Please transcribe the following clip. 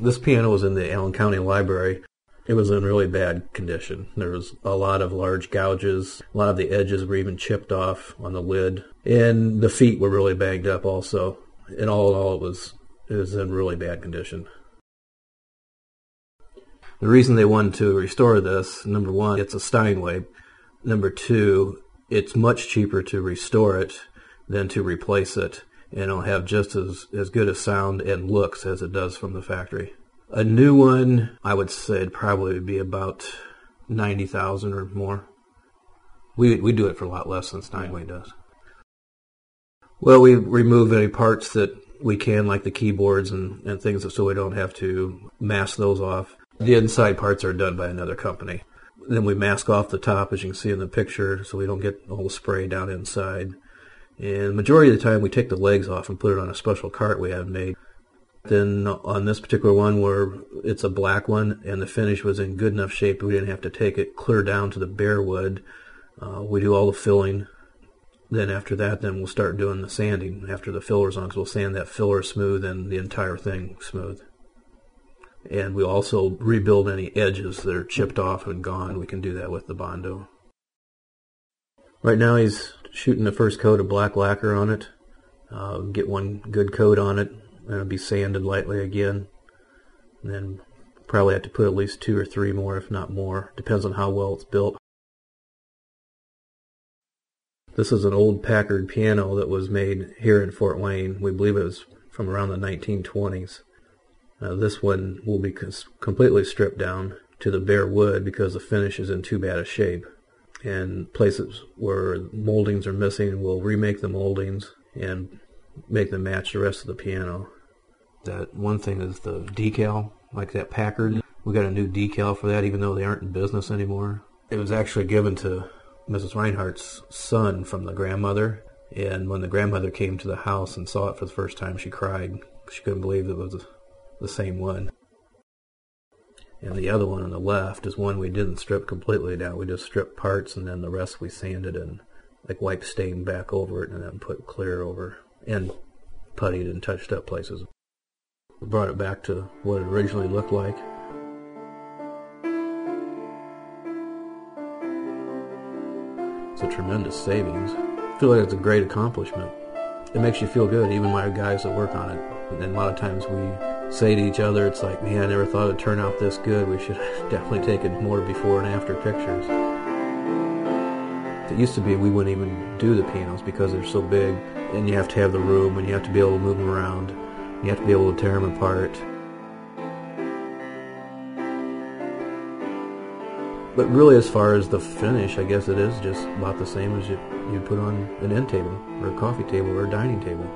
This piano was in the Allen County Library. It was in really bad condition. There was a lot of large gouges. A lot of the edges were even chipped off on the lid. And the feet were really banged up also. And all in all, it was in really bad condition. The reason they wanted to restore this, number one, it's a Steinway. Number two, it's much cheaper to restore it than to replace it. And it'll have just as good a sound and looks as it does from the factory. A new one, I would say it'd probably be about $90,000 or more. We do it for a lot less than Steinway does. Well, we remove any parts that we can, like the keyboards and things, so we don't have to mask those off. The inside parts are done by another company. Then we mask off the top, as you can see in the picture, so we don't get all the spray down inside. And the majority of the time, we take the legs off and put it on a special cart we have made. Then on this particular one, where it's a black one and the finish was in good enough shape, we didn't have to take it clear down to the bare wood. We do all the filling. Then after that, then we'll start doing the sanding after the filler's on, because we'll sand that filler smooth and the entire thing smooth. And we'll also rebuild any edges that are chipped off and gone. We can do that with the Bondo. Right now he's shooting the first coat of black lacquer on it. Get one good coat on it. And it'll be sanded lightly again. And then probably have to put at least 2 or 3 more, if not more. Depends on how well it's built. This is an old Packard piano that was made here in Fort Wayne. We believe it was from around the 1920s. This one will be completely stripped down to the bare wood because the finish is in too bad a shape. And places where moldings are missing, we'll remake the moldings and make them match the rest of the piano. That one thing is the decal, like that Packard. We got a new decal for that, even though they aren't in business anymore. It was actually given to Mrs. Reinhardt's son from the grandmother, and when the grandmother came to the house and saw it for the first time, she cried. She couldn't believe it was the same one. And the other one on the left is one we didn't strip completely down. We just stripped parts, and then the rest we sanded and like wipe stain back over it, and then put clear over and puttied and touched up places. We brought it back to what it originally looked like. It's a tremendous savings. I feel like it's a great accomplishment. It makes you feel good, even my guys that work on it. And a lot of times we say to each other, it's like, man, I never thought it'd turn out this good. We should definitely take it more before and after pictures. It used to be we wouldn't even do the pianos because they're so big, and you have to have the room, and you have to be able to move them around. You have to be able to tear them apart. But really, as far as the finish, I guess it is just about the same as you'd put on an end table, or a coffee table, or a dining table.